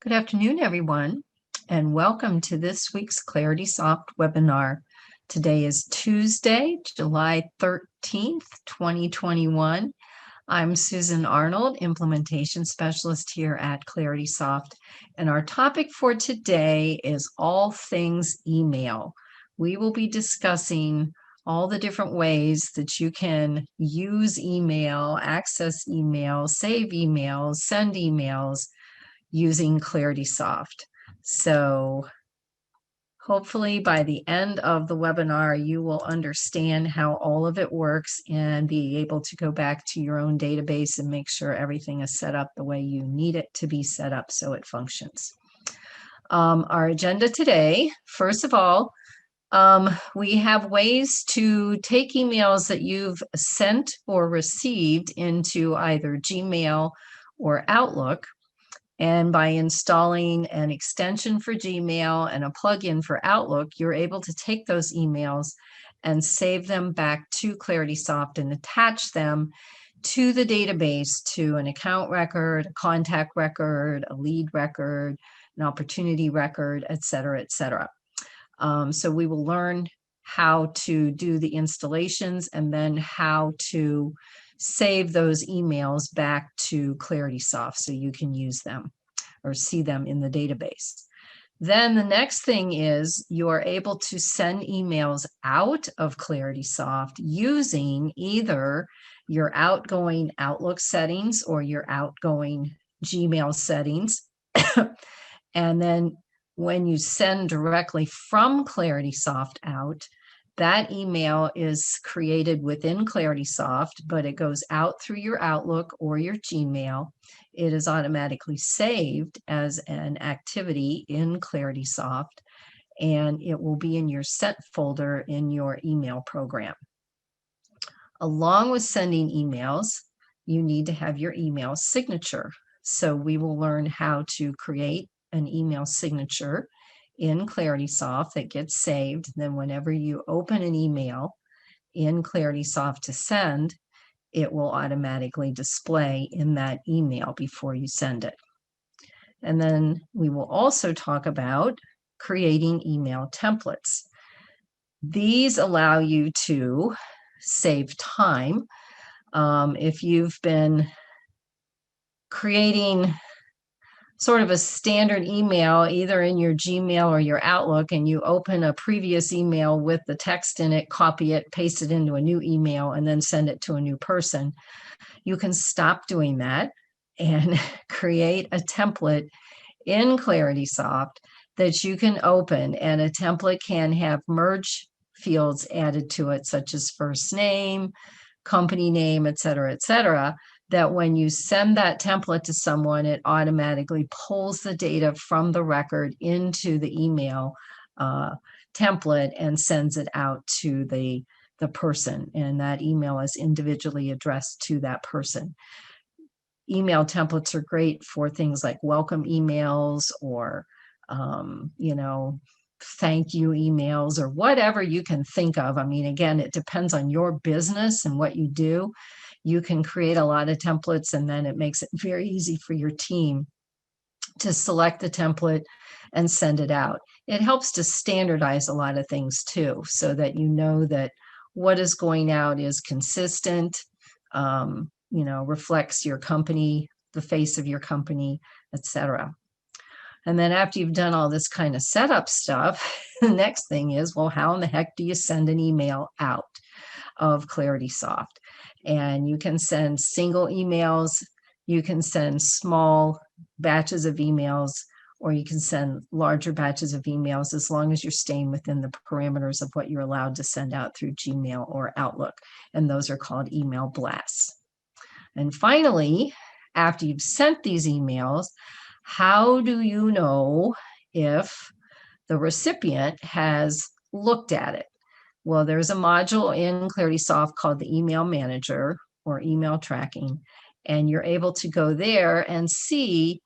Good afternoon, everyone, and welcome to this week's Claritysoft webinar. Today is Tuesday, July 13th, 2021. I'm Susan Arnold, Implementation Specialist here at Claritysoft, and our topic for today is all things email. We will be discussing all the different ways that you can use email, access email, save emails, send emails, using Claritysoft. So hopefully by the end of the webinar, you will understand how all of it works and be able to go back to your own database and make sure everything is set up the way you need it to be set up so it functions. Our agenda today, first of all, we have ways to take emails that you've sent or received into either Gmail or Outlook. And by installing an extension for Gmail and a plugin for Outlook, you're able to take those emails and save them back to Claritysoft and attach them to the database, to an account record, a contact record, a lead record, an opportunity record, et cetera, et cetera. So we will learn how to do the installations and then how to save those emails back to Claritysoft so you can use them or see them in the database. Then the next thing is you are able to send emails out of Claritysoft using either your outgoing Outlook settings or your outgoing Gmail settings. And then when you send directly from Claritysoft out, that email is created within Claritysoft, but it goes out through your Outlook or your Gmail. It is automatically saved as an activity in Claritysoft, and it will be in your sent folder in your email program. Along with sending emails, you need to have your email signature. So we will learn how to create an email signature in Claritysoft that gets saved. Then whenever you open an email in Claritysoft to send, it will automatically display in that email before you send it. And then we will also talk about creating email templates. These allow you to save time. If you've been creating sort of a standard email, either in your Gmail or your Outlook, and you open a previous email with the text in it, copy it, paste it into a new email, and then send it to a new person, you can stop doing that and create a template in Claritysoft that you can open, and a template can have merge fields added to it, such as first name, company name, et cetera, that when you send that template to someone, it automatically pulls the data from the record into the email template and sends it out to the person. And that email is individually addressed to that person. Email templates are great for things like welcome emails or, thank you emails or whatever you can think of. I mean, again, it depends on your business and what you do. You can create a lot of templates, and then it makes it very easy for your team to select the template and send it out. It helps to standardize a lot of things too, so that you know that what is going out is consistent, reflects your company, the face of your company, etc. And then after you've done all this kind of setup stuff, the next thing is, well, how in the heck do you send an email out of Claritysoft? And you can send single emails, you can send small batches of emails, or you can send larger batches of emails as long as you're staying within the parameters of what you're allowed to send out through Gmail or Outlook. And those are called email blasts. And finally, after you've sent these emails, how do you know if the recipient has looked at it? Well, there's a module in Claritysoft called the Email Manager or Email Tracking, and you're able to go there and see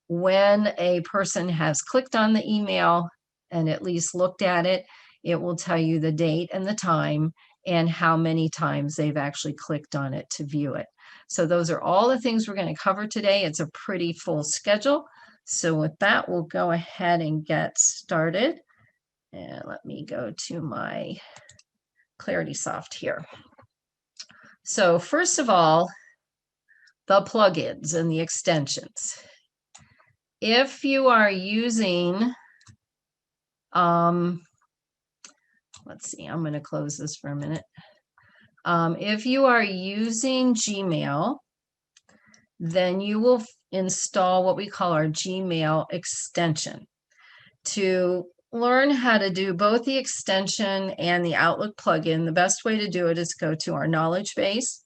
when a person has clicked on the email and at least looked at it. It will tell you the date and the time and how many times they've actually clicked on it to view it. So those are all the things we're going to cover today. It's a pretty full schedule. So with that, we'll go ahead and get started. And let me go to my Claritysoft here. So first of all, the plugins and the extensions. If you are using, let's see, I'm going to close this for a minute. If you are using Gmail, then you will install what we call our Gmail extension. To learn how to do both the extension and the Outlook plugin, the best way to do it is go to our knowledge base.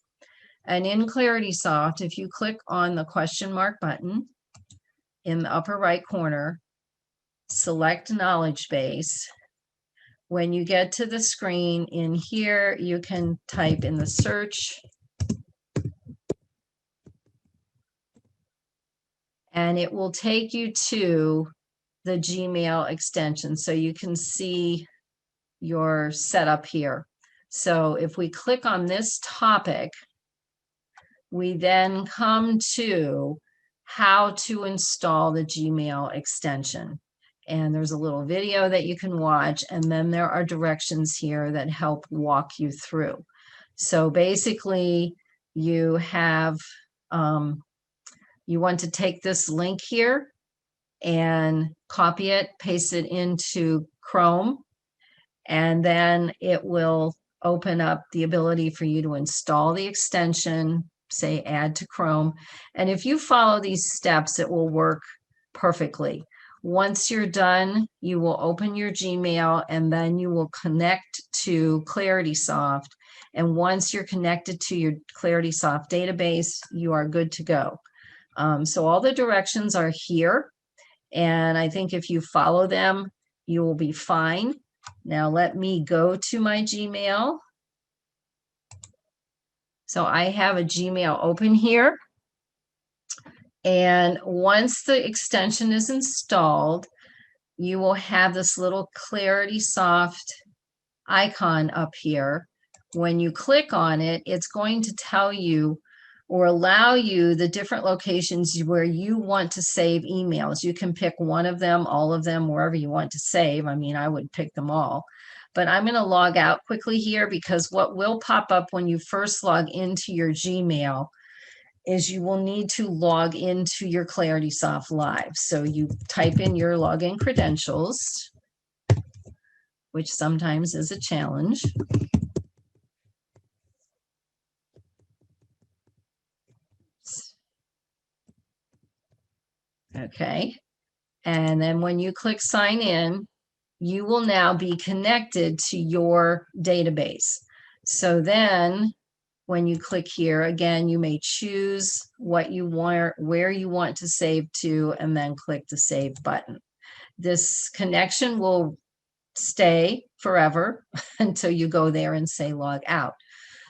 And in Claritysoft, if you click on the question mark button in the upper right corner, select knowledge base. When you get to the screen in here, you can type in the search and it will take you to the Gmail extension. So you can see your setup here. So if we click on this topic, we then come to how to install the Gmail extension. And there's a little video that you can watch, and then there are directions here that help walk you through. So basically, you have, you want to take this link here and copy it, paste it into Chrome, and then it will open up the ability for you to install the extension, say add to Chrome. And if you follow these steps, it will work perfectly. Once you're done, you will open your Gmail and then you will connect to Claritysoft. And once you're connected to your Claritysoft database, you are good to go. So all the directions are here. And I think if you follow them, you will be fine. Now let me go to my Gmail. So I have a Gmail open here. And once the extension is installed, you will have this little Claritysoft icon up here. When you click on it, it's going to tell you or allow you the different locations where you want to save emails. You can pick one of them, all of them, wherever you want to save. I mean, I would pick them all. But I'm going to log out quickly here because what will pop up when you first log into your Gmail is you will need to log into your Claritysoft Live. So you type in your login credentials, which sometimes is a challenge. Okay. And then when you click sign in, you will now be connected to your database. So then when you click here, again, you may choose what you want, where you want to save to, and then click the save button. This connection will stay forever until you go there and say log out.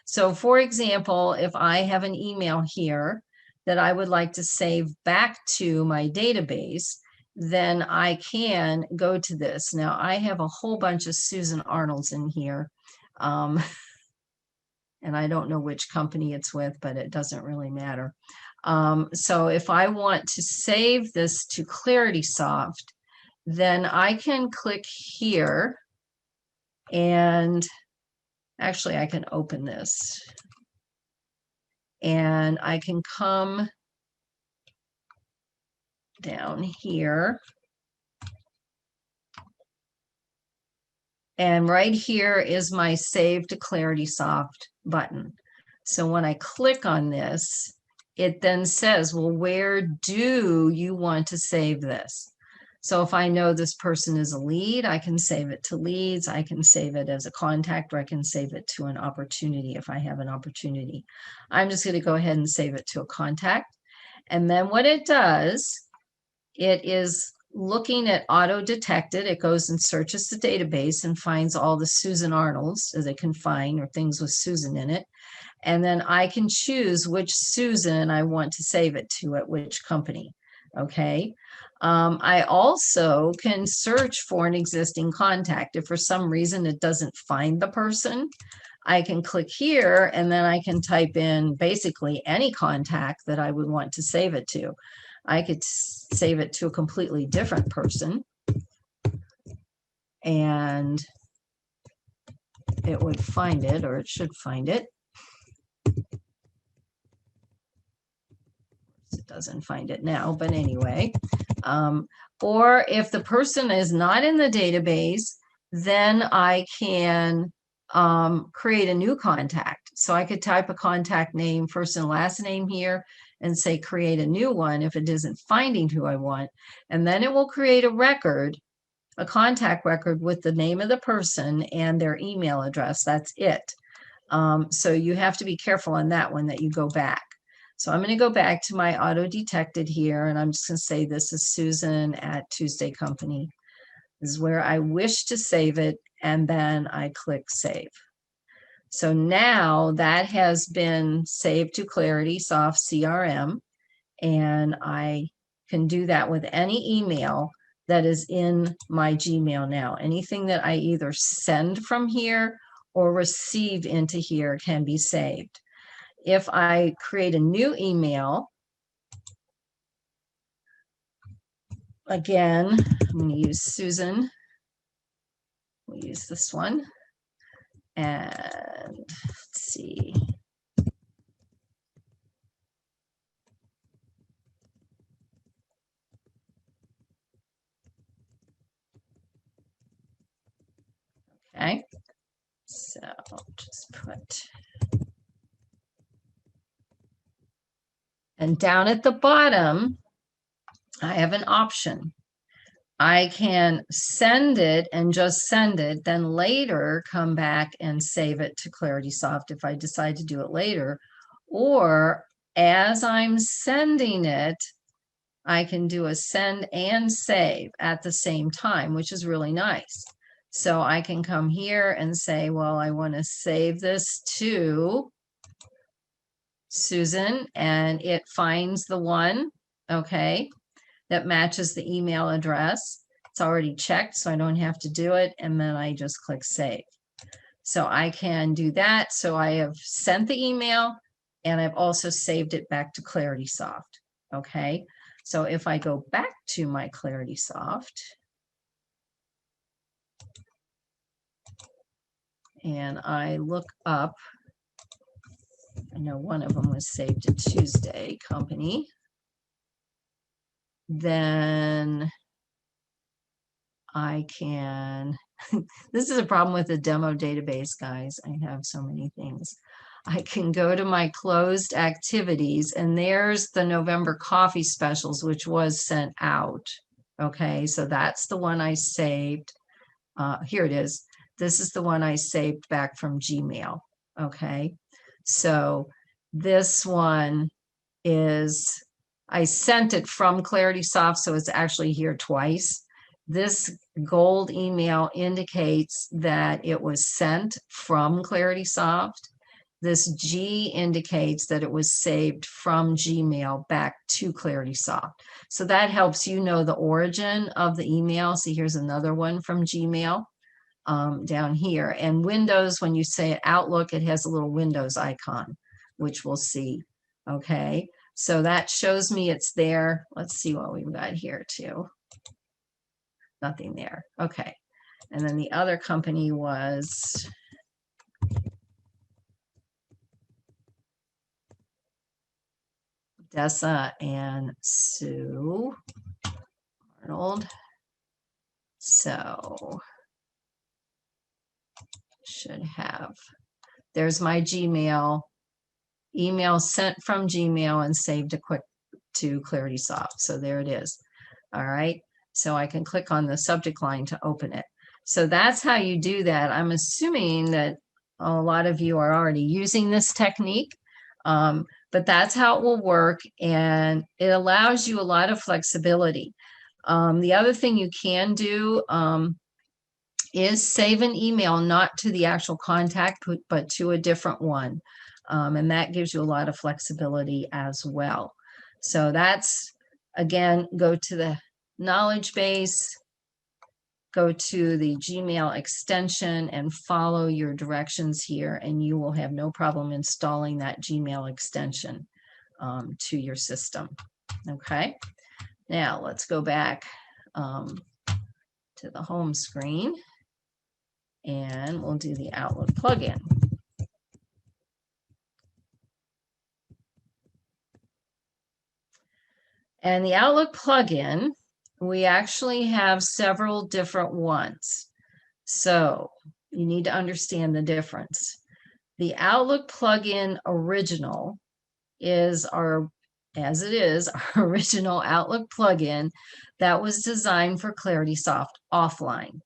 So for example, if I have an email here that I would like to save back to my database, then I can go to this. Now I have a whole bunch of Susan Arnolds in here. And I don't know which company it's with, but it doesn't really matter. So if I want to save this to Claritysoft, then I can click here and actually I can open this and I can come down here. And right here is my Save to Claritysoft button. So when I click on this, it then says, well, where do you want to save this? So if I know this person is a lead, I can save it to leads. I can save it as a contact, or I can save it to an opportunity if I have an opportunity. I'm just going to go ahead and save it to a contact. And then what it does, it is looking at auto detected. It goes and searches the database and finds all the Susan Arnolds as it can find, or things with Susan in it. And then I can choose which Susan I want to save it to at which company. Okay. I also can search for an existing contact. If for some reason it doesn't find the person, I can click here and then I can type in basically any contact that I would want to save it to. I could save it to a completely different person, and it would find it, or it should find it. It doesn't find it now, but anyway. Or if the person is not in the database, then I can create a new contact. So I could type a contact name, first and last name here, and say create a new one if it isn't finding who I want. And then it will create a record, a contact record with the name of the person and their email address. That's it. So you have to be careful on that one, that you go back. So I'm going to go back to my auto detected here, and I'm just going to say this is Susan at Tuesday Company. This is where I wish to save it, and then I click save. So now that has been saved to Claritysoft CRM, and I can do that with any email that is in my Gmail now. Anything that I either send from here or receive into here can be saved. If I create a new email, again, I'm going to use Susan. We'll use this one. And let's see. Okay. So just put. And down at the bottom, I have an option. I can send it and just send it, then later come back and save it to Claritysoft if I decide to do it later. Or as I'm sending it, I can do a send and save at the same time, which is really nice. So I can come here and say, well, I want to save this to Susan, and it finds the one, okay, that matches the email address. It's already checked, so I don't have to do it. And then I just click save. So I can do that. So I have sent the email, and I've also saved it back to Claritysoft. Okay. So if I go back to my Claritysoft, and I look up, I know one of them was saved to Tuesday Company, then I can, this is a problem with the demo database, guys. I have so many things. I can go to my closed activities, and there's the November coffee specials, which was sent out. Okay, so that's the one I saved. Here it is. This is the one I saved back from Gmail. Okay, so this one is, I sent it from Claritysoft, so it's actually here twice. This gold email indicates that it was sent from Claritysoft. This G indicates that it was saved from Gmail back to Claritysoft. So that helps you know the origin of the email. See, here's another one from Gmail down here. And Windows, when you say Outlook, it has a little Windows icon, which we'll see. Okay, so that shows me it's there. Let's see what we've got here too. Nothing there. Okay, and then the other company was Dessa and Sue Arnold. So should have, there's my Gmail, email sent from Gmail and saved to Claritysoft. So there it is. All right. So I can click on the subject line to open it. So that's how you do that. I'm assuming that a lot of you are already using this technique, but that's how it will work, and it allows you a lot of flexibility. The other thing you can do is save an email not to the actual contact, but to a different one, and that gives you a lot of flexibility as well. So that's, again, go to the knowledge base, go to the Gmail extension and follow your directions here, and you will have no problem installing that Gmail extension to your system. Okay, Now let's go back to the home screen, and we'll do the Outlook plugin. And the Outlook plugin, we actually have several different ones. So you need to understand the difference. The Outlook plugin original is our, as it is, our original Outlook plugin that was designed for Claritysoft offline.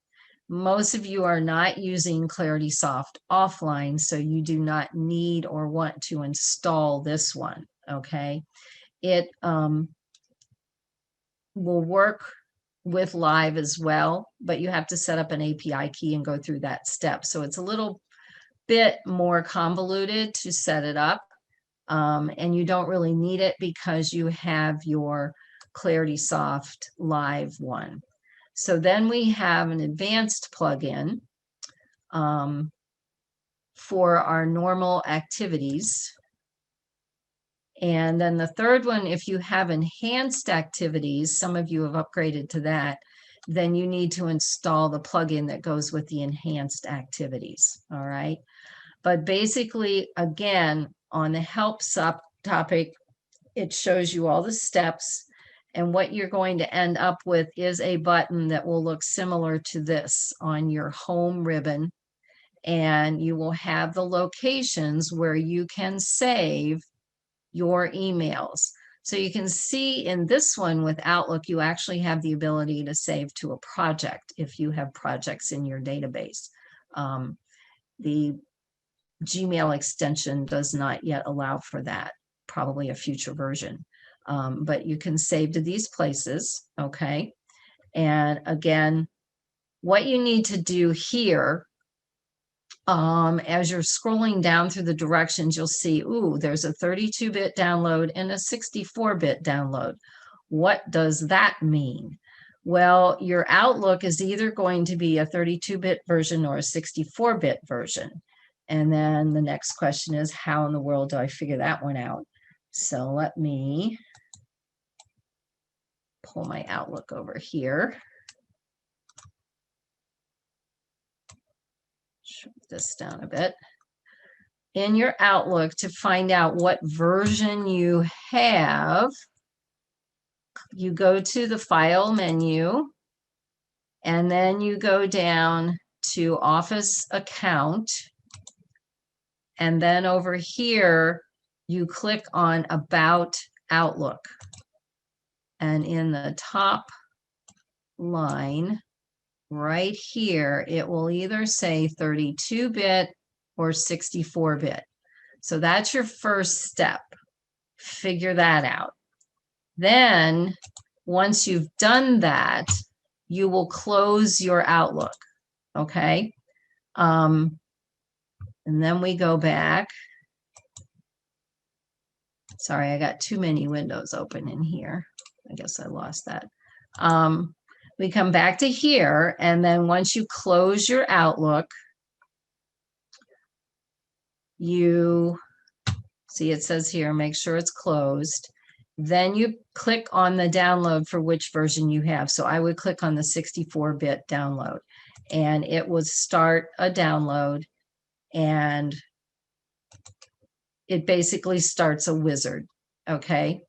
Most of you are not using Claritysoft offline, so you do not need or want to install this one, okay? It will work with live as well, but you have to set up an API key and go through that step. So it's a little bit more convoluted to set it up, and you don't really need it because you have your Claritysoft live one. So then we have an advanced plugin for our normal activities. And then the third one, if you have enhanced activities, some of you have upgraded to that, then you need to install the plugin that goes with the enhanced activities. All right. But basically, again, on the help topic, it shows you all the steps. And what you're going to end up with is a button that will look similar to this on your home ribbon. And you will have the locations where you can save your emails. So you can see in this one with Outlook, you actually have the ability to save to a project if you have projects in your database. The Gmail extension does not yet allow for that, probably a future version. But you can save to these places, okay? And again, what you need to do here, as you're scrolling down through the directions, you'll see, ooh, there's a 32-bit download and a 64-bit download. What does that mean? Well, your Outlook is either going to be a 32-bit version or a 64-bit version. And then the next question is, how in the world do I figure that one out? So let me pull my Outlook over here. Shrink this down a bit. In your Outlook, to find out what version you have, you go to the File menu, and then you go down to Office Account, and then over here, you click on About Outlook. And in the top line, right here, it will either say 32-bit or 64-bit. So that's your first step. Figure that out. Then, once you've done that, you will close your Outlook, okay? And then we go back. Sorry, I got too many windows open in here. I guess I lost that. We come back to here, and then once you close your Outlook, you see it says here, make sure it's closed. Then you click on the download for which version you have. So I would click on the 64-bit download, and it would start a download, and it basically starts a wizard, okay?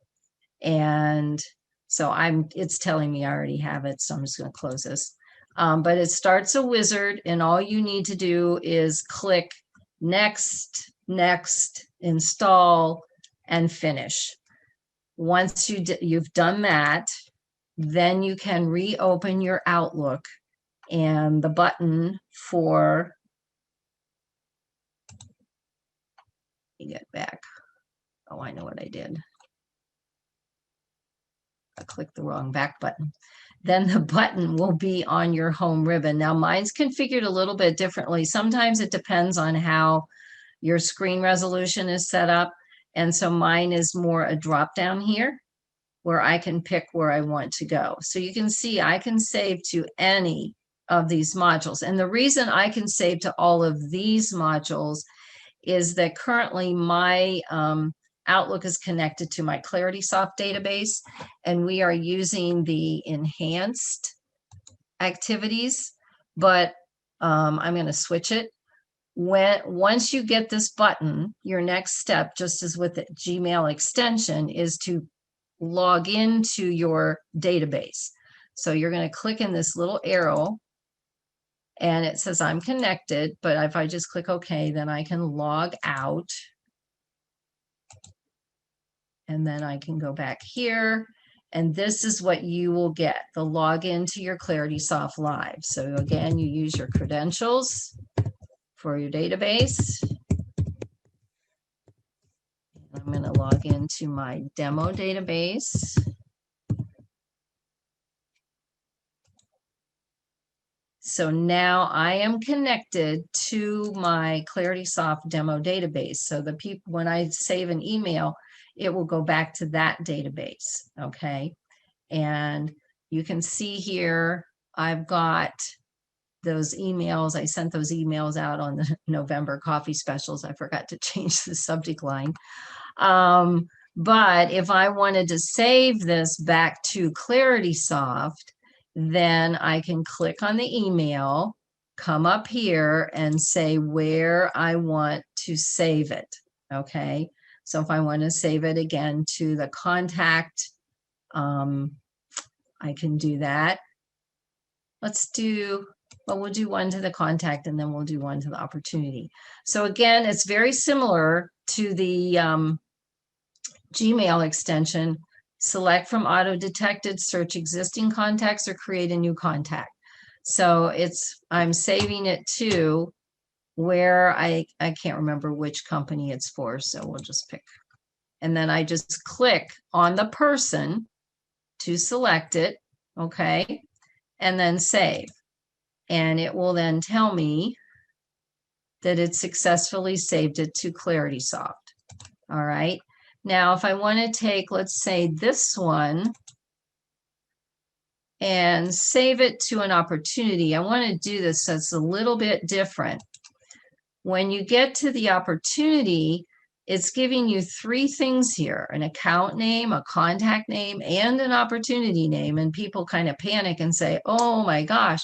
And so it's telling me I already have it, so I'm just going to close this. But it starts a wizard, and all you need to do is click next, next, install, and finish. Once you've done that, then you can reopen your Outlook, and the button for, let me get back. Oh, I know what I did. I clicked the wrong back button. Then the button will be on your home ribbon. Now mine's configured a little bit differently. Sometimes it depends on how your screen resolution is set up. And so mine is more a drop down here where I can pick where I want to go. So you can see I can save to any of these modules. And the reason I can save to all of these modules is that currently my Outlook is connected to my Claritysoft database, and we are using the enhanced activities, but I'm going to switch it. Once you get this button, your next step, just as with the Gmail extension, is to log into your database. So you're going to click in this little arrow and it says I'm connected, but if I just click OK, then I can log out. And then I can go back here, and this is what you will get, the login to your Claritysoft Live. So again, you use your credentials for your database. I'm going to log into my demo database. So now I am connected to my Claritysoft demo database. So the people, when I save an email, it will go back to that database, okay? And you can see here, I've got those emails. I sent those emails out on the November coffee specials. I forgot to change the subject line. But if I wanted to save this back to Claritysoft, then I can click on the email, come up here and say where I want to save it, okay? So if I want to save it again to the contact, I can do that. Let's do, well, we'll do one to the contact and then we'll do one to the opportunity. So again, it's very similar to the Gmail extension. Select from auto detected, search existing contacts or create a new contact. So I'm saving it to where I can't remember which company it's for. So we'll just pick, and then I just click on the person to select it. Okay. And then save. And it will then tell me that it successfully saved it to Claritysoft. All right. Now, if I want to take, let's say this one and save it to an opportunity, I want to do this so it's a little bit different. When you get to the opportunity, it's giving you three things here: an account name, a contact name, and an opportunity name. And people kind of panic and say, oh my gosh,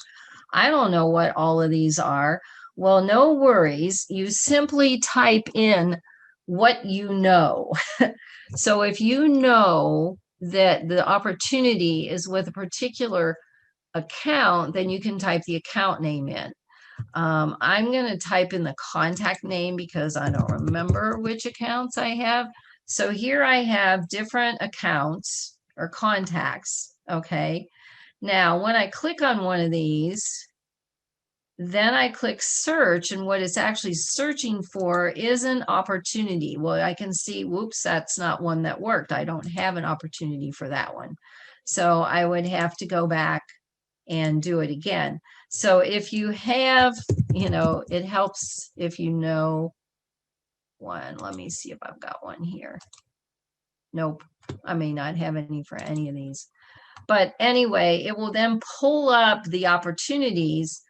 I don't know what all of these are. Well, no worries. You simply type in what you know. So if you know that the opportunity is with a particular account, then you can type the account name in. I'm going to type in the contact name because I don't remember which accounts I have. So here I have different accounts or contacts. Okay. Now, when I click on one of these, then I click search, and what it's actually searching for is an opportunity. Well, I can see, whoops, that's not one that worked. I don't have an opportunity for that one. So I would have to go back and do it again. So if you have, it helps if you know one. Let me see if I've got one here. Nope, I may not have any for any of these. But anyway, it will then pull up the opportunities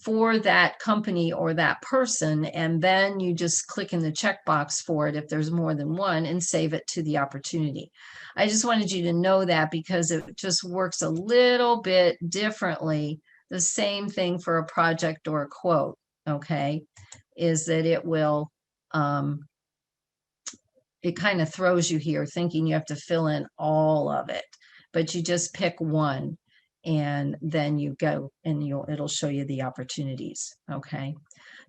for that company or that person, and then you just click in the checkbox for it if there's more than one and save it to the opportunity. I just wanted you to know that because it just works a little bit differently. The same thing for a project or a quote, okay, is that it will, it kind of throws you here thinking you have to fill in all of it, but you just pick one. And then you go and it'll show you the opportunities. Okay.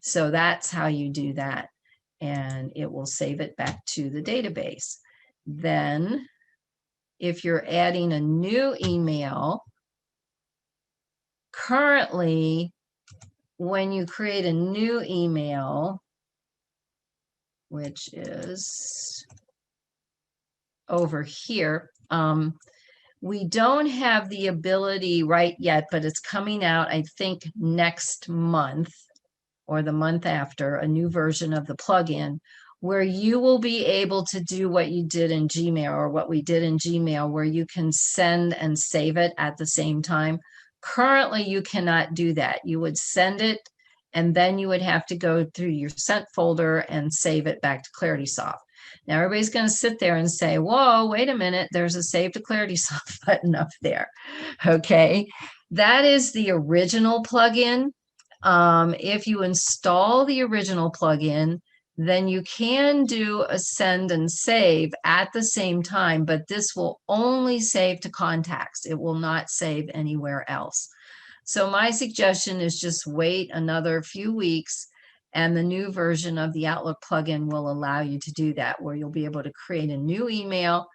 So that's how you do that. And it will save it back to the database. Then if you're adding a new email, currently, when you create a new email, which is over here, we don't have the ability right yet, but it's coming out, I think, next month or the month after, a new version of the plugin where you will be able to do what you did in Gmail, or what we did in Gmail, where you can send and save it at the same time. Currently, you cannot do that. You would send it, and then you would have to go through your sent folder and save it back to Claritysoft. Now everybody's going to sit there and say, whoa, wait a minute, there's a Save to Claritysoft button up there. Okay, that is the original plugin. If you install the original plugin, then you can do a send and save at the same time, but this will only save to contacts. It will not save anywhere else. So my suggestion is just wait another few weeks, and the new version of the Outlook plugin will allow you to do that, where you'll be able to create a new email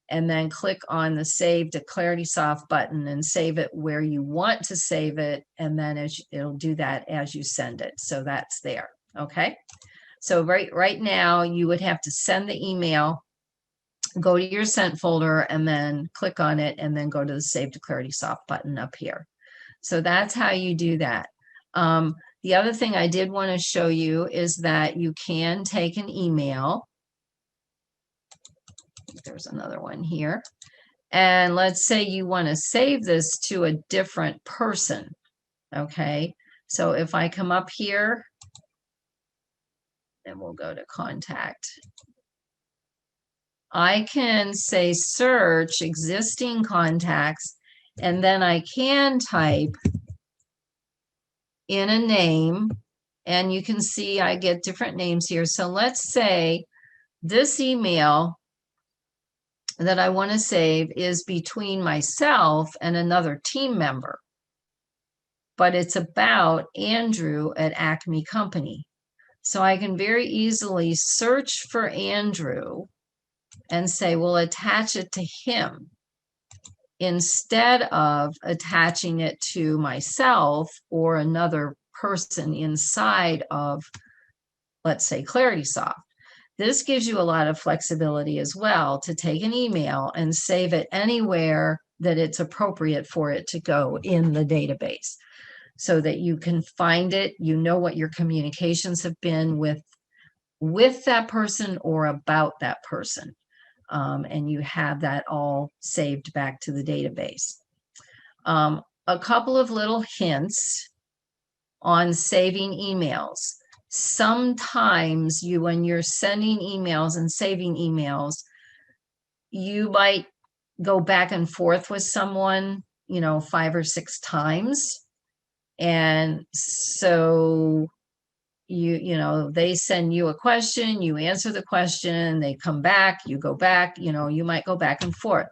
and then click on the Save to Claritysoft button and save it where you want to save it, and then it'll do that as you send it. So that's there, okay? So right now, you would have to send the email, go to your sent folder, and then click on it, and then go to the Save to Claritysoft button up here. So that's how you do that. The other thing I did want to show you is that you can take an email. There's another one here. And let's say you want to save this to a different person. Okay, so if I come up here, then we'll go to contact. I can say search existing contacts, and then I can type in a name, and you can see I get different names here. So let's say this email that I want to save is between myself and another team member, but it's about Andrew at Acme Company. So I can very easily search for Andrew and say, well, attach it to him, instead of attaching it to myself or another person inside of, let's say, Claritysoft. This gives you a lot of flexibility as well to take an email and save it anywhere that it's appropriate for it to go in the database, so that you can find it, you know what your communications have been with that person or about that person. And you have that all saved back to the database. A couple of little hints on saving emails. Sometimes when you're sending emails and saving emails, you might go back and forth with someone, 5 or 6 times. And so they send you a question, you answer the question, they come back, you go back, you might go back and forth.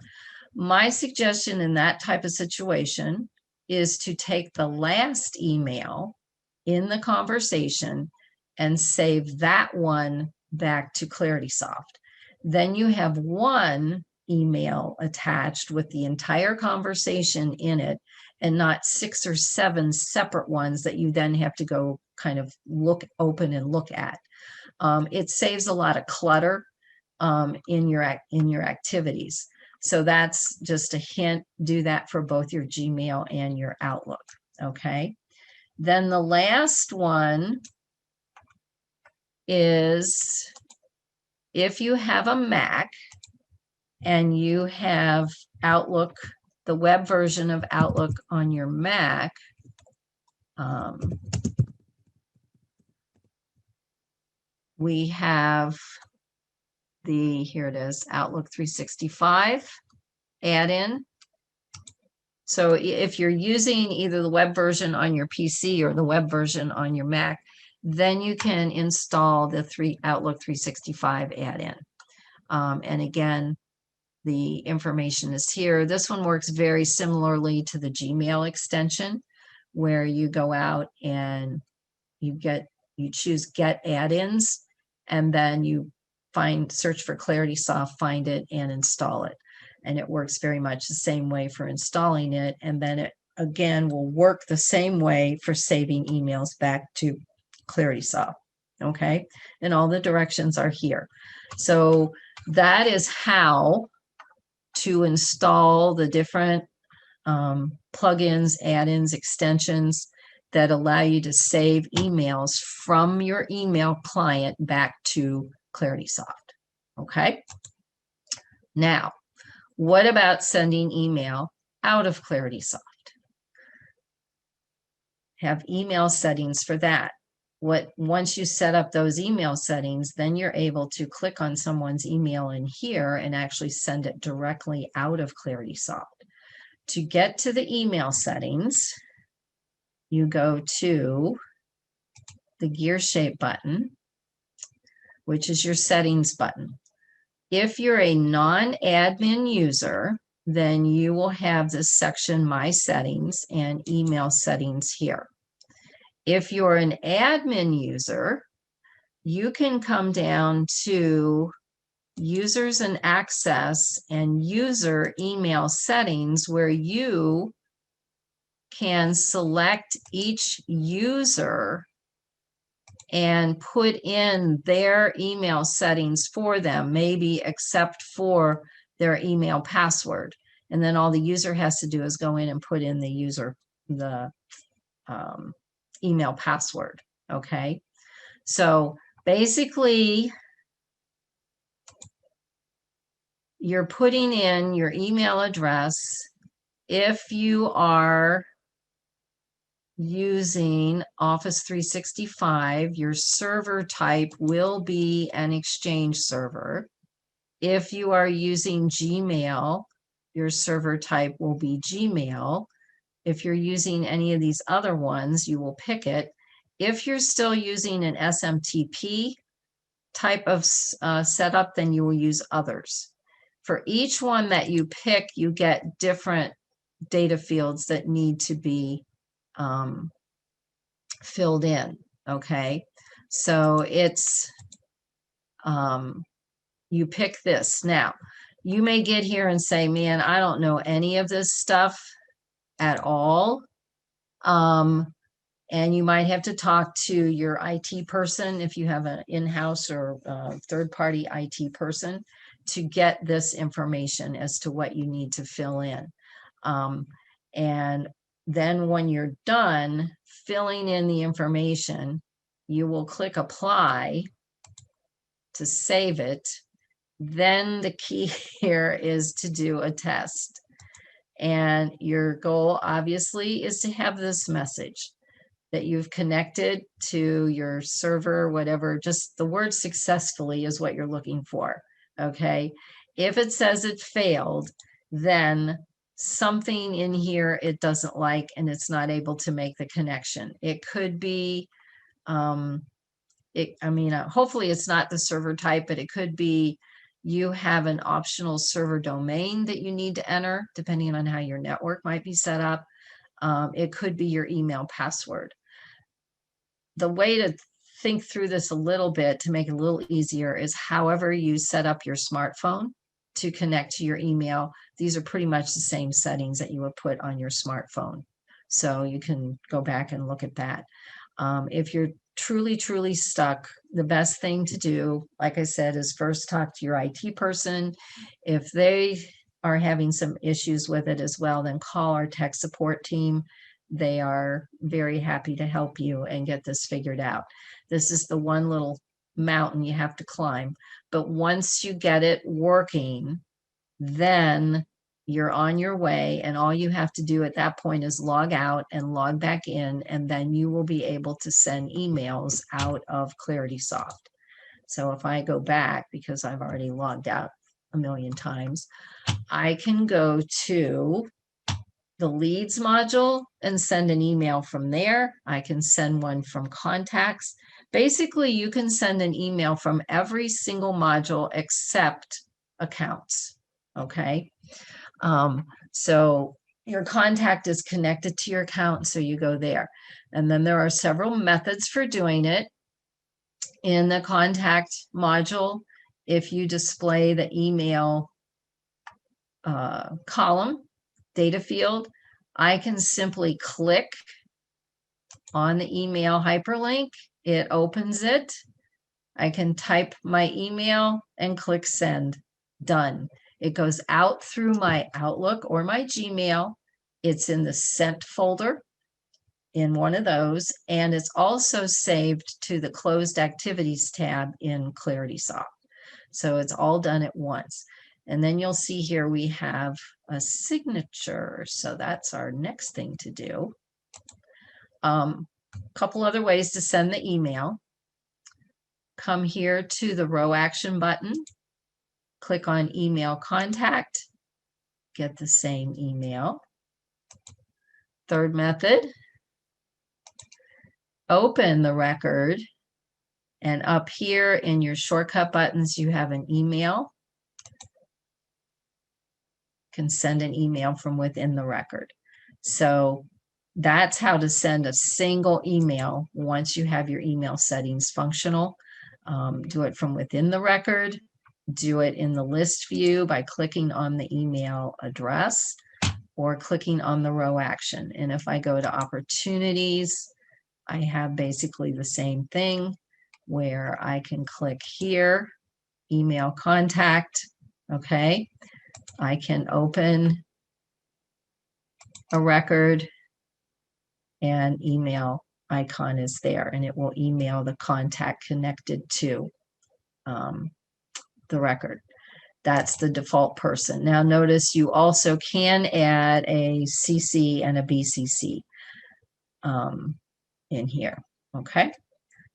My suggestion in that type of situation is to take the last email in the conversation and save that one back to Claritysoft. Then you have one email attached with the entire conversation in it, and not 6 or 7 separate ones that you then have to go kind of open and look at. It saves a lot of clutter in your activities. So that's just a hint. Do that for both your Gmail and your Outlook. Okay. Then the last one is, if you have a Mac and you have Outlook, the web version of Outlook on your Mac, we have here it is, Outlook 365 add-in. So if you're using either the web version on your PC or the web version on your Mac, then you can install the Outlook 365 add-in. And again, the information is here. This one works very similarly to the Gmail extension, where you go out and you choose Get Add-ins, and then you search for Claritysoft, find it, and install it. And it works very much the same way for installing it. And then it, again, will work the same way for saving emails back to Claritysoft. Okay, and all the directions are here. So that is how to install the different plugins, add-ins, extensions that allow you to save emails from your email client back to Claritysoft. Okay. Now, what about sending email out of Claritysoft? Have email settings for that. once you set up those email settings, then you're able to click on someone's email in here and actually send it directly out of Claritysoft. To get to the email settings, you go to the gear shape button, which is your settings button. If you're a non-admin user, then you will have this section, My Settings and Email Settings here. If you're an admin user, you can come down to Users and Access and User Email Settings, where you can select each user and put in their email settings for them, maybe except for their email password. And then all the user has to do is go in and put in the email password. Okay. So basically, you're putting in your email address. If you are using Office 365, your server type will be an Exchange server. If you are using Gmail, your server type will be Gmail. If you're using any of these other ones, you will pick it. If you're still using an SMTP type of setup, then you will use others. For each one that you pick, you get different data fields that need to be filled in. Okay, so it's you pick this. Now you may get here and say, man, I don't know any of this stuff at all, and you might have to talk to your IT person if you have an in-house or third-party IT person to get this information as to what you need to fill in. And then when you're done filling in the information, you will click Apply to save it. Then the key here is to do a test. And your goal, obviously, is to have this message that you've connected to your server, whatever. Just the word successfully is what you're looking for. Okay. If it says it failed, then something in here it doesn't like and it's not able to make the connection. It could be, hopefully it's not the server type, but it could be you have an optional server domain that you need to enter, depending on how your network might be set up. It could be your email password. The way to think through this a little bit to make it a little easier is however you set up your smartphone to connect to your email. These are pretty much the same settings that you would put on your smartphone. So you can go back and look at that. If you're truly stuck, the best thing to do, like I said, is first talk to your IT person. If they are having some issues with it as well, then call our tech support team. They are very happy to help you and get this figured out. This is the one little mountain you have to climb. But once you get it working, then you're on your way, and all you have to do at that point is log out and log back in, and then you will be able to send emails out of Claritysoft. So if I go back, because I've already logged out a million times, I can go to the leads module and send an email from there. I can send one from contacts. Basically, you can send an email from every single module except accounts. Okay. So your contact is connected to your account, so you go there. And then there are several methods for doing it. In the contact module, if you display the email column, data field, I can simply click on the email hyperlink. It opens it. I can type my email and click send. Done. It goes out through my Outlook or my Gmail. It's in the sent folder in one of those, and it's also saved to the closed activities tab in Claritysoft. So it's all done at once. And then you'll see here we have a signature. So that's our next thing to do. A couple other ways to send the email. Come here to the row action button, click on email contact, get the same email. Third method, open the record, and up here in your shortcut buttons, you have an email. You can send an email from within the record. So that's how to send a single email once you have your email settings functional. Do it from within the record. Do it in the list view by clicking on the email address or clicking on the row action. And if I go to opportunities, I have basically the same thing where I can click here, email contact, okay? I can open a record and email icon is there, and it will email the contact connected to the record. That's the default person. Now notice you also can add a CC and a BCC in here, okay?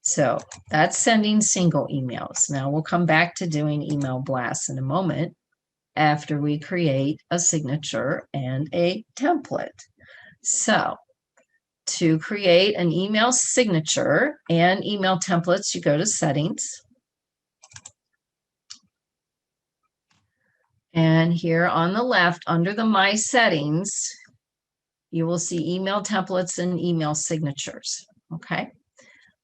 So that's sending single emails. Now we'll come back to doing email blasts in a moment after we create a signature and a template. So to create an email signature and email templates, you go to settings. And here on the left, under the My Settings, you will see email templates and email signatures, okay?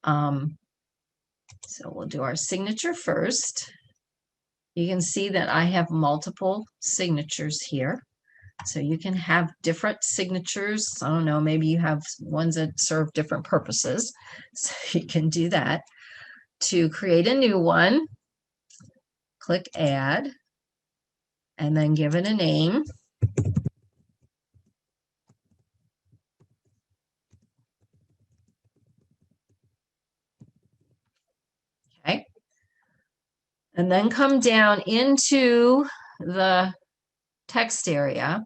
So we'll do our signature first. You can see that I have multiple signatures here. So you can have different signatures. I don't know, maybe you have ones that serve different purposes. So you can do that. To create a new one, click Add, and then give it a name. Okay. And then come down into the text area,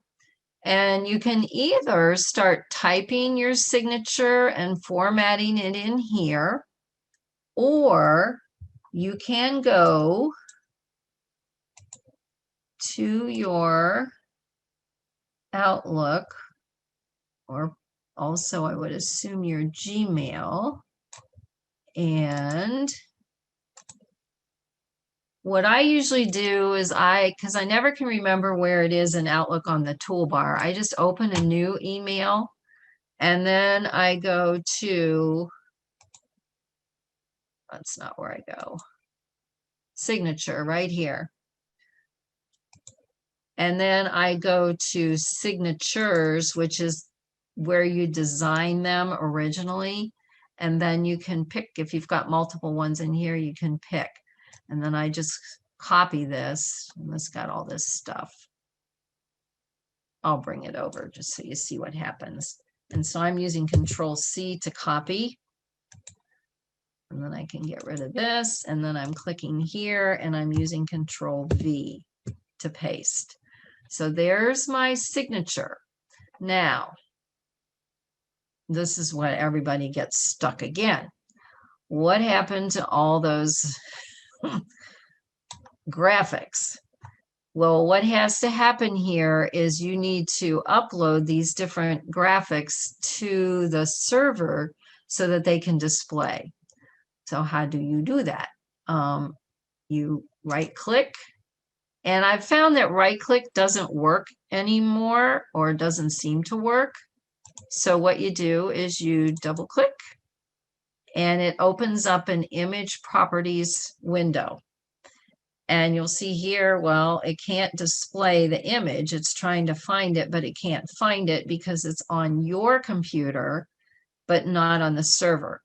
and you can either start typing your signature and formatting it in here, or you can go to your Outlook, or also I would assume your Gmail, and what I usually do is because I never can remember where it is in Outlook on the toolbar, I just open a new email and then I go to, that's not where I go, signature right here. And then I go to signatures, which is where you design them originally. And then you can pick, if you've got multiple ones in here, you can pick. And then I just copy this, and this got all this stuff. I'll bring it over just so you see what happens. And so I'm using Control-C to copy. And then I can get rid of this. And then I'm clicking here, and I'm using Control-V to paste. So there's my signature. Now, this is what everybody gets stuck again. What happened to all those graphics? Well, what has to happen here is you need to upload these different graphics to the server so that they can display. So how do you do that? You right click, and I've found that right click doesn't work anymore, or doesn't seem to work. So what you do is you double click, and it opens up an image properties window. And you'll see here, well, it can't display the image. It's trying to find it, but it can't find it because it's on your computer, but not on the server.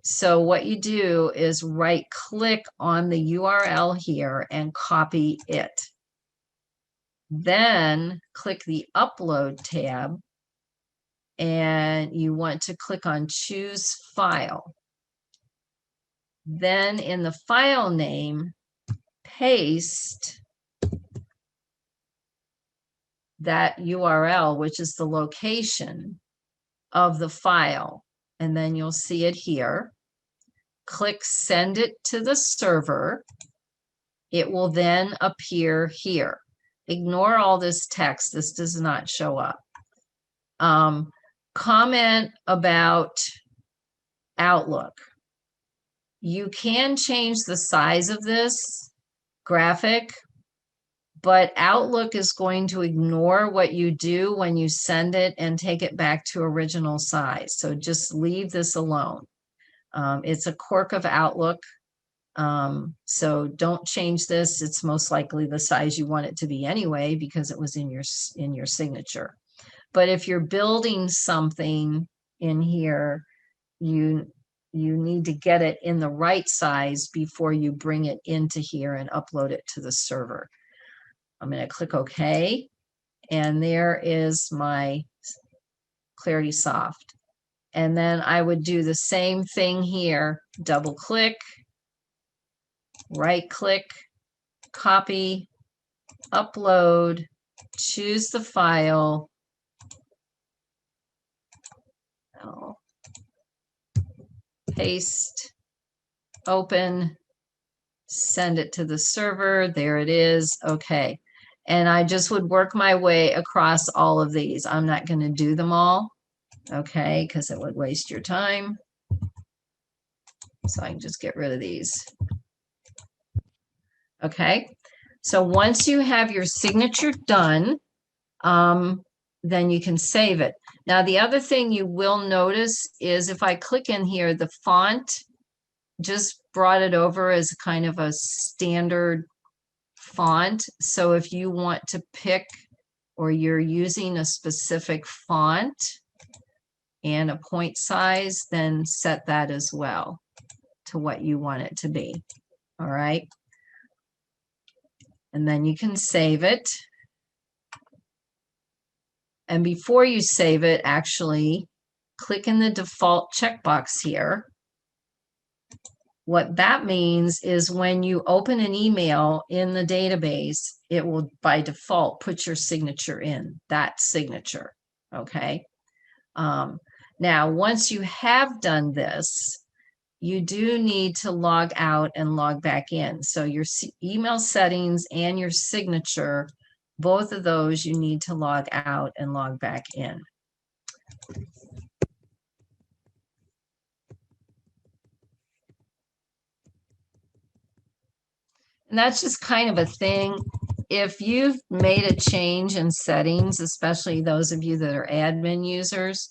So what you do is right click on the URL here and copy it. Then click the upload tab, and you want to click on choose file. Then in the file name, paste that URL, which is the location of the file. and then you'll see it here. Click send it to the server. It will then appear here. Ignore all this text. This does not show up. Comment about Outlook. You can change the size of this graphic, but Outlook is going to ignore what you do when you send it and take it back to original size. So just leave this alone. It's a quirk of Outlook. So don't change this. It's most likely the size you want it to be anyway, because it was in your signature. But if you're building something in here, you need to get it in the right size before you bring it into here and upload it to the server. I'm going to click OK, and there is my Claritysoft. And then I would do the same thing here. Double click, right click, copy, upload, choose the file. Paste, open, send it to the server. There it is. Okay. And I just would work my way across all of these. I'm not going to do them all. Okay, because it would waste your time. So I can just get rid of these. Okay. So once you have your signature done, then you can save it. Now, the other thing you will notice is if I click in here, the font just brought it over as kind of a standard font. So if you want to pick, or you're using a specific font and a point size, then set that as well to what you want it to be. All right. And then you can save it. And before you save it, actually click in the default checkbox here. What that means is when you open an email in the database, it will by default put your signature in, that signature. Okay. Now, once you have done this, you do need to log out and log back in. So your email settings and your signature, both of those you need to log out and log back in. And that's just kind of a thing. If you've made a change in settings, especially those of you that are admin users,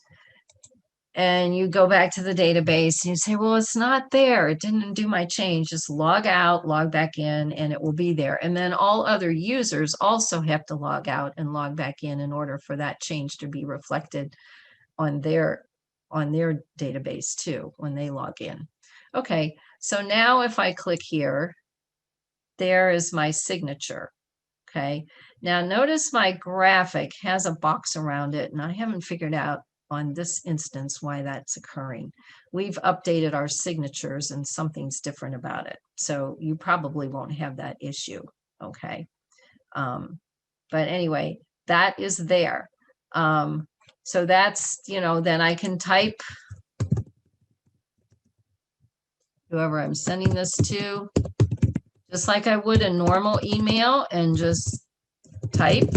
and you go back to the database and you say, well, it's not there. It didn't do my change. Just log out, log back in, and it will be there. And then all other users also have to log out and log back in order for that change to be reflected on their database too when they log in. Okay, so now if I click here, there is my signature. Okay, now notice my graphic has a box around it, and I haven't figured out on this instance why that's occurring. We've updated our signatures and something's different about it. So you probably won't have that issue. Okay. But anyway, that is there. So that's, then I can type whoever I'm sending this to, just like I would a normal email, and just type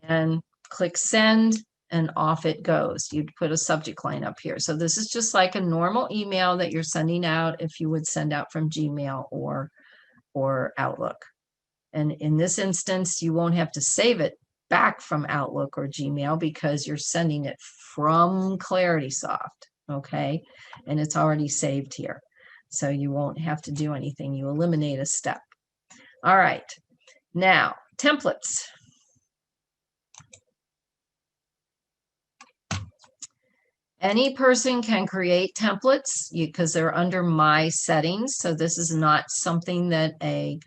and click send. And off it goes. You'd put a subject line up here. So this is just like a normal email that you're sending out if you would send out from Gmail or Outlook. And in this instance, you won't have to save it back from Outlook or Gmail because you're sending it from Claritysoft, okay? And it's already saved here. So you won't have to do anything. You eliminate a step. All right. Now, templates. Any person can create templates because they're under my settings. So this is not something that an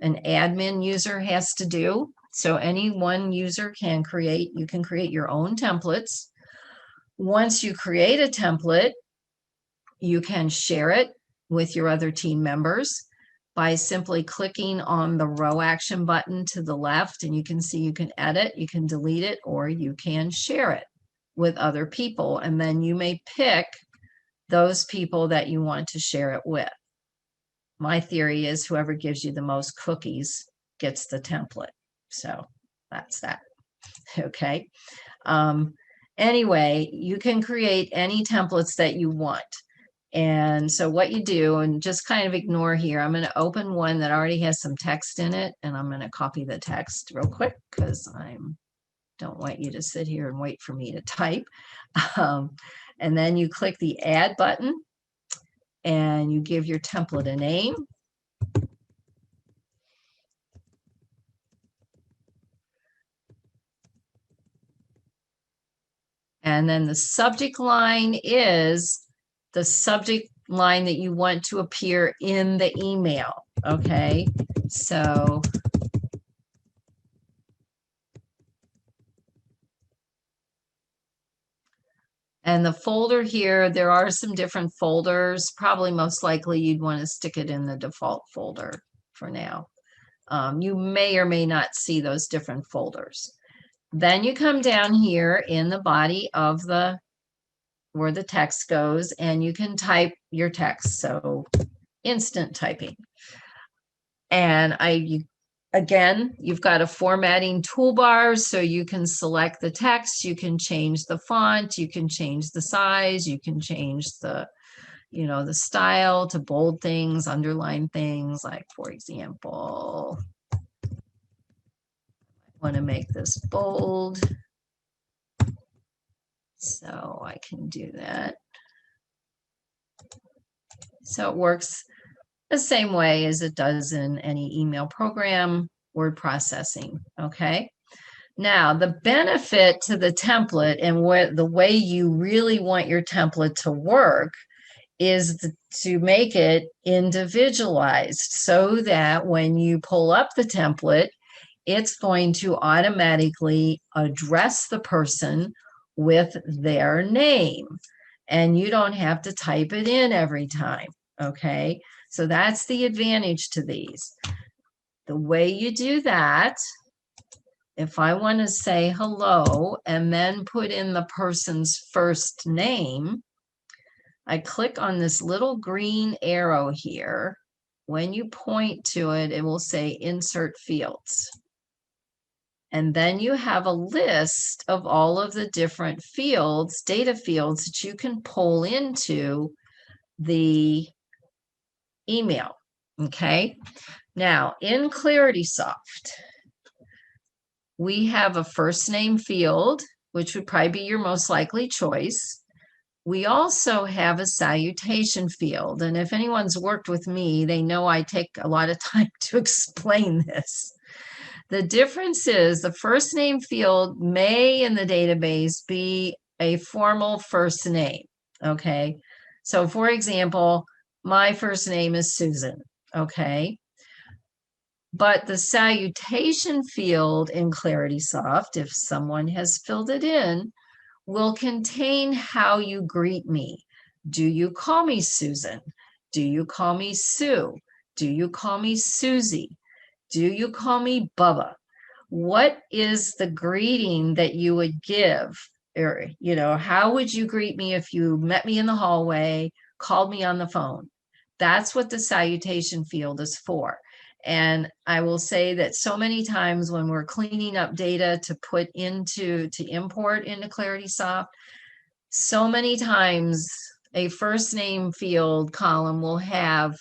admin user has to do. So any one user can create, you can create your own templates. Once you create a template, you can share it with your other team members by simply clicking on the row action button to the left, and you can see you can edit, you can delete it, or you can share it. with other people, and then you may pick those people that you want to share it with. My theory is whoever gives you the most cookies gets the template. So that's that. Okay. Anyway, you can create any templates that you want. And so what you do, and just kind of ignore here, I'm going to open one that already has some text in it, and I'm going to copy the text real quick because I don't want you to sit here and wait for me to type. And then you click the add button and you give your template a name. And then the subject line is the subject line that you want to appear in the email. Okay, so and the folder here, there are some different folders. Probably most likely you'd want to stick it in the default folder for now. You may or may not see those different folders. Then you come down here in the body of where the text goes, and you can type your text. So instant typing. And again, you've got a formatting toolbar, so you can select the text, you can change the font, you can change the size, you can change the, the style to bold things, underline things. Like, for example, I want to make this bold. So I can do that. So it works the same way as it does in any email program, word processing, okay? Now, the benefit to the template and the way you really want your template to work is to make it individualized so that when you pull up the template, it's going to automatically address the person with their name, and you don't have to type it in every time, okay? So that's the advantage to these. The way you do that, if I want to say hello and then put in the person's first name, I click on this little green arrow here. When you point to it, it will say insert fields. And then you have a list of all of the different fields, data fields that you can pull into the email. Okay. Now in Claritysoft, we have a first name field, which would probably be your most likely choice. We also have a salutation field. And if anyone's worked with me, they know I take a lot of time to explain this. The difference is the first name field may in the database be a formal first name, okay? So for example, my first name is Susan, okay? But the salutation field in Claritysoft, if someone has filled it in, will contain how you greet me. Do you call me Susan? Do you call me Sue? Do you call me Susie? Do you call me Bubba? What is the greeting that you would give? Or, how would you greet me if you met me in the hallway, called me on the phone? That's what the salutation field is for. And I will say that so many times when we're cleaning up data to import into Claritysoft, so many times a first name field column will have,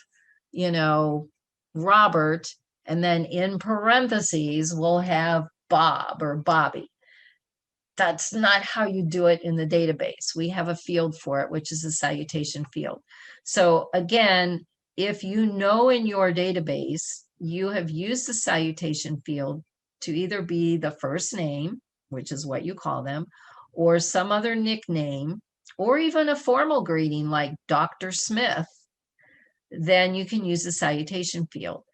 Robert, and then in parentheses, we'll have Bob or Bobby. That's not how you do it in the database. We have a field for it, which is a salutation field. So again, if you know in your database, you have used the salutation field to either be the first name, which is what you call them, or some other nickname, or even a formal greeting like Dr. Smith, then you can use the salutation field.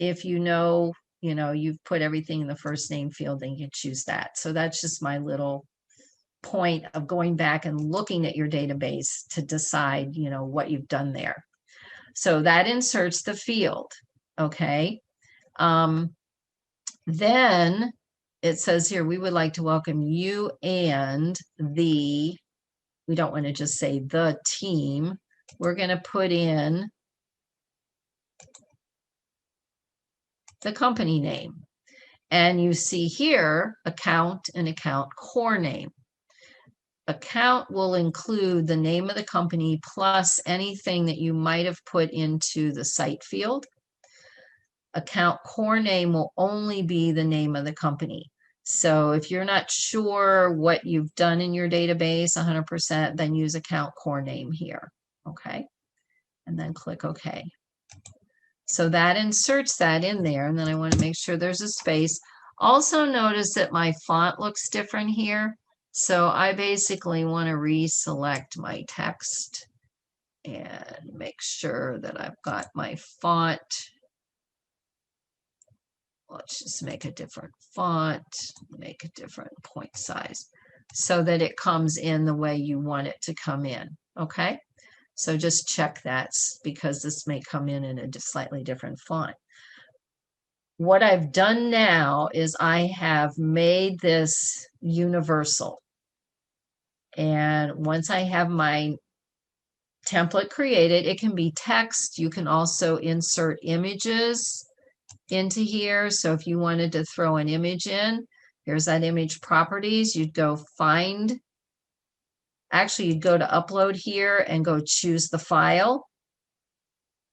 If you've put everything in the first name field, then you can choose that. So that's just my little point of going back and looking at your database to decide, what you've done there. So that inserts the field, okay? Then it says here, we would like to welcome you and we don't want to just say the team. We're going to put in the company name. And you see here, account and account core name. Account will include the name of the company plus anything that you might have put into the site field. Account core name will only be the name of the company. So if you're not sure what you've done in your database 100%, then use account core name here. Okay. And then click OK. So that inserts that in there. And then I want to make sure there's a space. Also notice that my font looks different here. So I basically want to reselect my text and make sure that I've got my font. Let's just make a different font, make a different point size so that it comes in the way you want it to come in. Okay. So just check that because this may come in a slightly different font. What I've done now is I have made this universal. And once I have my template created, it can be text. You can also insert images into here. So if you wanted to throw an image in, here's that image properties. You'd go find. Actually, you'd go to upload here and go choose the file.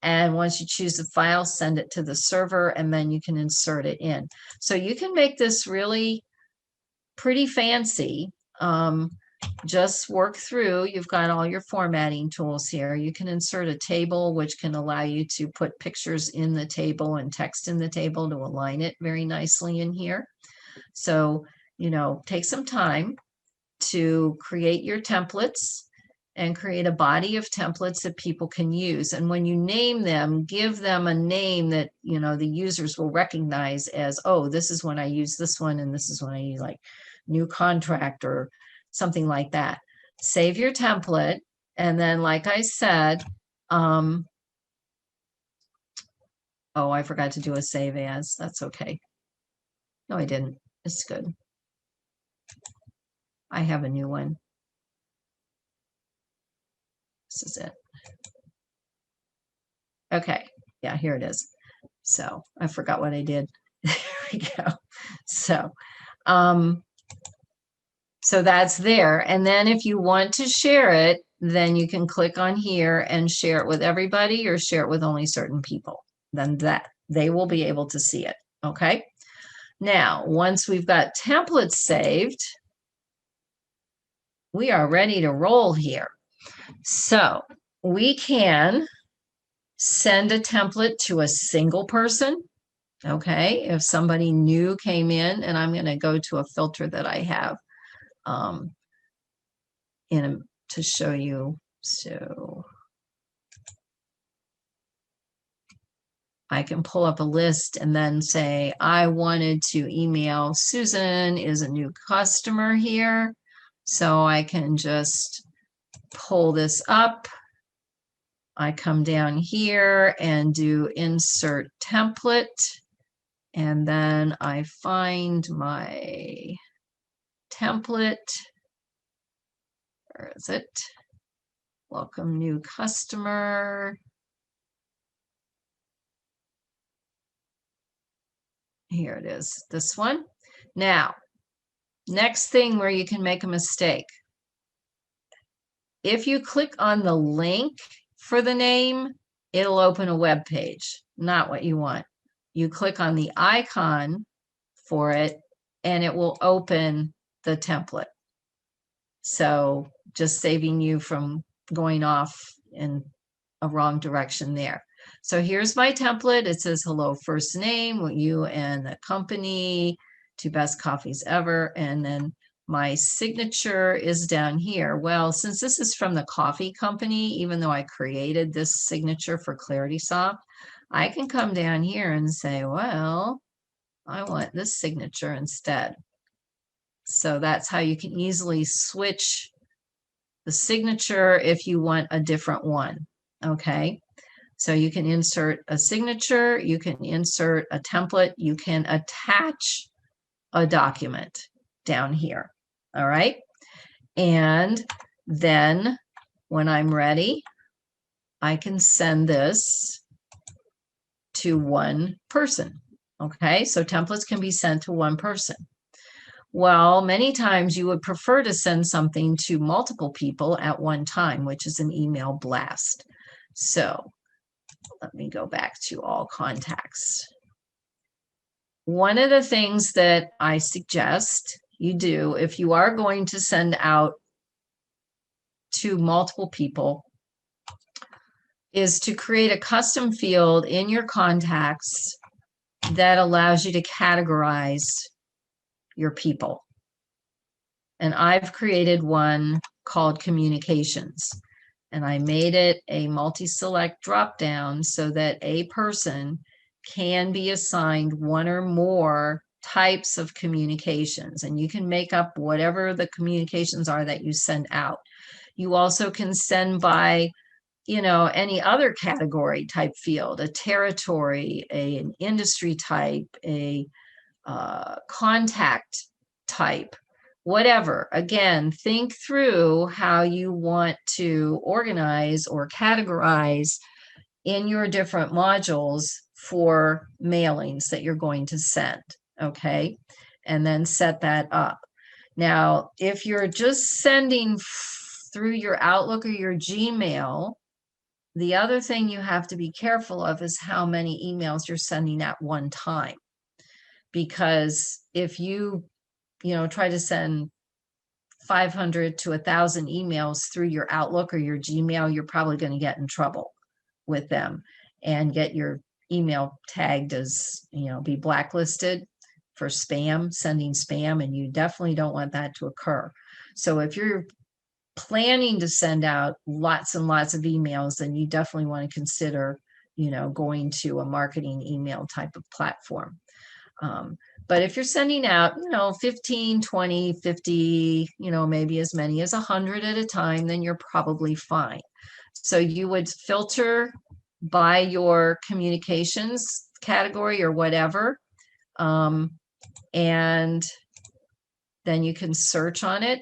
And once you choose the file, send it to the server, and then you can insert it in. So you can make this really pretty fancy. Just work through. You've got all your formatting tools here. You can insert a table, which can allow you to put pictures in the table and text in the table to align it very nicely in here. So, take some time to create your templates and create a body of templates that people can use. And when you name them, give them a name that, the users will recognize as, oh, this is when I use this one, and this is when I use like new contract or something like that. Save your template. And then, like I said, oh, I forgot to do a save as. That's okay. No, I didn't. It's good. I have a new one. This is it. Okay. Yeah, here it is. So I forgot what I did. There we go. So that's there. And then if you want to share it, then you can click on here and share it with everybody or share it with only certain people. Then that they will be able to see it. Okay. Now, once we've got templates saved, we are ready to roll here. So we can send a template to a single person. Okay, if somebody new came in, and I'm going to go to a filter that I have to show you. So I can pull up a list and then say, I wanted to email Susan is a new customer here. So I can just pull this up. I come down here and do insert template. And then I find my template. Where is it? Welcome new customer. Here it is, this one. Now, next thing where you can make a mistake. If you click on the link for the name, it'll open a web page. Not what you want. You click on the icon for it, and it will open the template. So just saving you from going off in a wrong direction there. So here's my template. It says, hello, first name, you and the company, 2 best coffees ever. And then my signature is down here. Well, since this is from the coffee company, even though I created this signature for Claritysoft, I can come down here and say, well, I want this signature instead. So that's how you can easily switch the signature if you want a different one. Okay. So you can insert a signature, you can insert a template, you can attach a document down here. All right. And then when I'm ready, I can send this to one person. Okay. So templates can be sent to one person. Well, many times you would prefer to send something to multiple people at one time, which is an email blast. So let me go back to all contacts. One of the things that I suggest you do if you are going to send out to multiple people is to create a custom field in your contacts that allows you to categorize your people. And I've created one called communications. And I made it a multi-select drop-down so that a person can be assigned one or more types of communications. And you can make up whatever the communications are that you send out. You also can send by, any other category type field, a territory, an industry type, a contact type, whatever. Again, think through how you want to organize or categorize in your different modules for mailings that you're going to send, okay? And then set that up. Now, if you're just sending through your Outlook or your Gmail, the other thing you have to be careful of is how many emails you're sending at one time. Because if you try to send 500 to 1,000 emails through your Outlook or your Gmail, you're probably going to get in trouble with them and get your email tagged as, be blacklisted for spam, sending spam, and you definitely don't want that to occur. So if you're planning to send out lots and lots of emails, then you definitely want to consider, going to a marketing email type of platform. But if you're sending out, 15, 20, 50, maybe as many as 100 at a time, then you're probably fine. So you would filter by your communications category or whatever. And then you can search on it.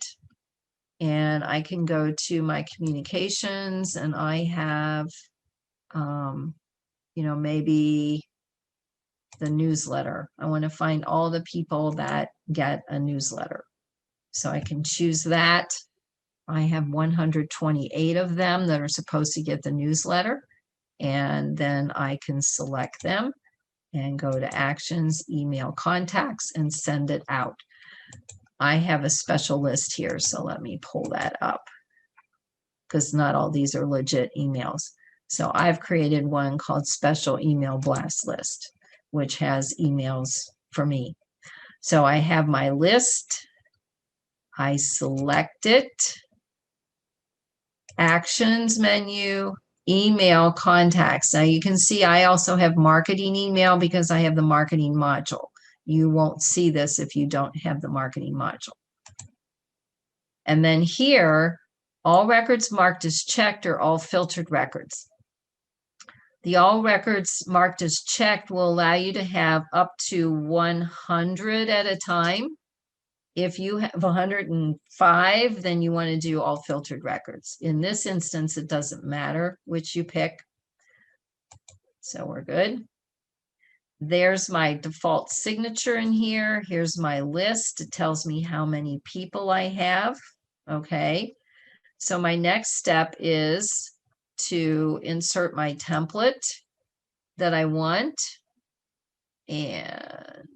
And I can go to my communications and I have, maybe the newsletter. I want to find all the people that get a newsletter. So I can choose that. I have 128 of them that are supposed to get the newsletter. And then I can select them and go to actions, email contacts, and send it out. I have a special list here, so let me pull that up because not all these are legit emails. So I've created one called Special Email Blast List, which has emails for me. So I have my list. I select it. Actions menu, email contacts. Now you can see I also have marketing email because I have the marketing module. You won't see this if you don't have the marketing module. And then here, all records marked as checked are all filtered records. The all records marked as checked will allow you to have up to 100 at a time. If you have 105, then you want to do all filtered records. In this instance, it doesn't matter which you pick. So we're good. There's my default signature in here. Here's my list. It tells me how many people I have. Okay. So my next step is to insert my template that I want. And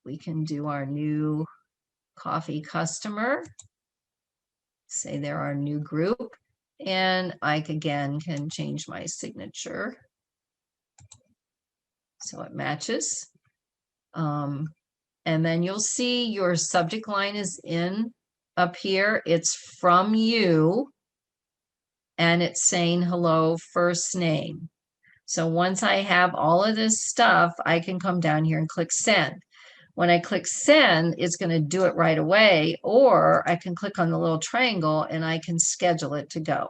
we can do our new coffee customer. Say they're our new group. And I again can change my signature so it matches. And then you'll see your subject line is in up here. It's from you. And it's saying hello, first name. So once I have all of this stuff, I can come down here and click send. When I click send, it's going to do it right away, or I can click on the little triangle and I can schedule it to go.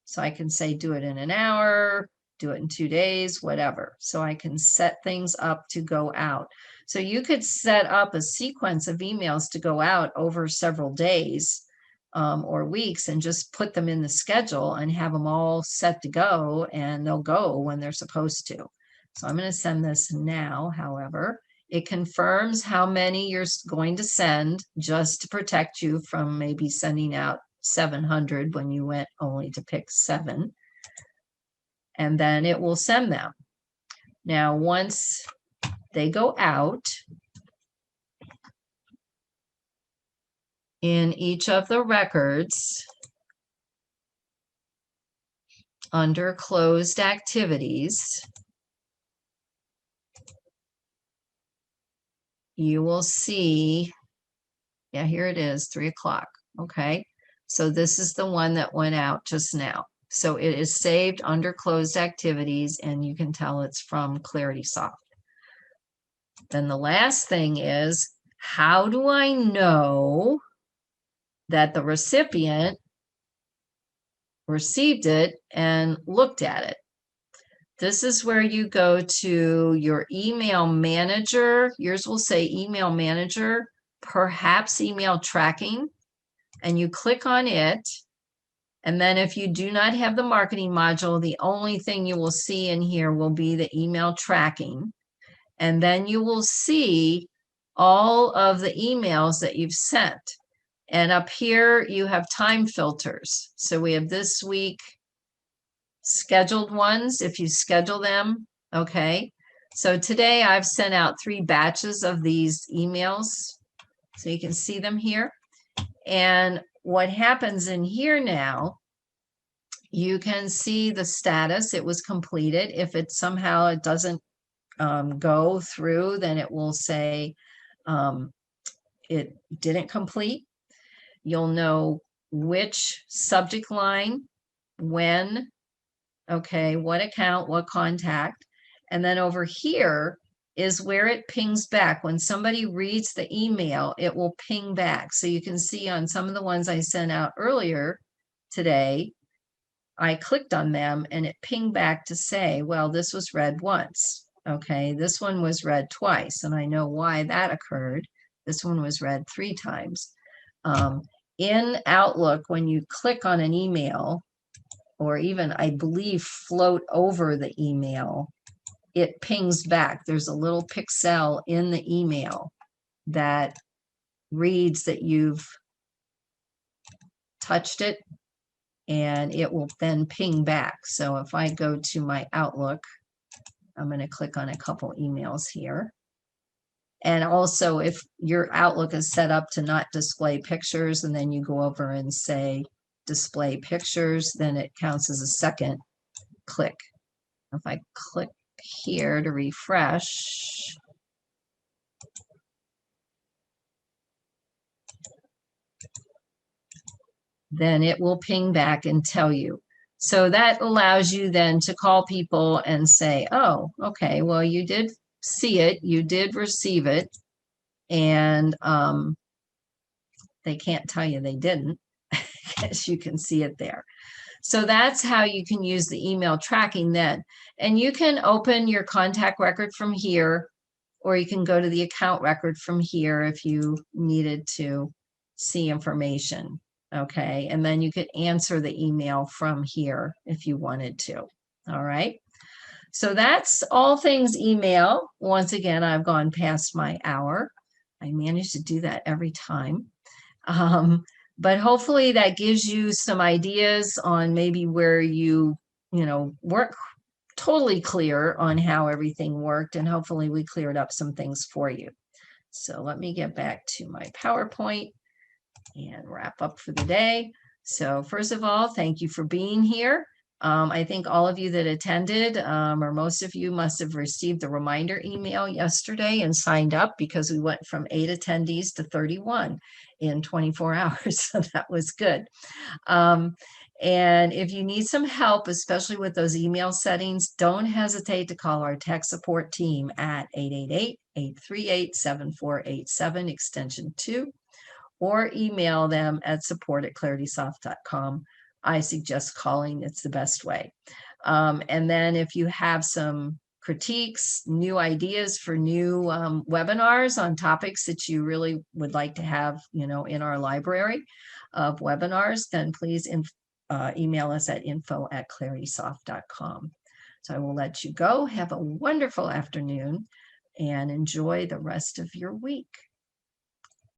So I can say do it in an hour, do it in 2 days, whatever. So I can set things up to go out. So you could set up a sequence of emails to go out over several days or weeks and just put them in the schedule and have them all set to go, and they'll go when they're supposed to. So I'm going to send this now, however. It confirms how many you're going to send just to protect you from maybe sending out 700 when you went only to pick 7. And then it will send them. Now, once they go out, in each of the records, under closed activities, you will see, yeah, here it is, 3 o'clock. Okay, so this is the one that went out just now. So it is saved under closed activities, and you can tell it's from Claritysoft. Then the last thing is, how do I know that the recipient received it and looked at it? This is where you go to your email manager. Yours will say email manager, perhaps email tracking, and you click on it. And then if you do not have the marketing module, the only thing you will see in here will be the email tracking. And then you will see all of the emails that you've sent. And up here, you have time filters. So we have this week scheduled ones, if you schedule them, okay? So today I've sent out 3 batches of these emails. So you can see them here. And what happens in here now, you can see the status. It was completed. If it somehow it doesn't go through, then it will say it didn't complete. You'll know which subject line, when, okay, what account, what contact. And then over here is where it pings back. When somebody reads the email, it will ping back. So you can see on some of the ones I sent out earlier today, I clicked on them and it pinged back to say, well, this was read once. Okay, this one was read twice, and I know why that occurred. This one was read 3 times. In Outlook, when you click on an email, or even, I believe, float over the email, it pings back. There's a little pixel in the email that reads that you've touched it, and it will then ping back. So if I go to my Outlook, I'm going to click on a couple emails here. And also, if your Outlook is set up to not display pictures, and then you go over and say display pictures, then it counts as a second click. If I click here to refresh, then it will ping back and tell you. So that allows you then to call people and say, oh, okay, well, you did see it, you did receive it, and they can't tell you they didn't, as you can see it there. So that's how you can use the email tracking then. And you can open your contact record from here, or you can go to the account record from here if you needed to see information. Okay, and then you could answer the email from here if you wanted to. All right, so that's all things email. Once again, I've gone past my hour. I managed to do that every time. But hopefully that gives you some ideas on maybe where you weren't totally clear on how everything worked, and hopefully we cleared up some things for you. So let me get back to my PowerPoint and wrap up for the day. So first of all, thank you for being here. I think all of you that attended, or most of you, must have received the reminder email yesterday and signed up, because we went from 8 attendees to 31 in 24 hours. So that was good. And if you need some help, especially with those email settings, don't hesitate to call our tech support team at 888-838-7487, extension 2. Or email them at support@claritysoft.com. I suggest calling. It's the best way. And then if you have some critiques, new ideas for new webinars on topics that you really would like to have, in our library of webinars, then please email us at info@claritysoft.com. So I will let you go. Have a wonderful afternoon and enjoy the rest of your week.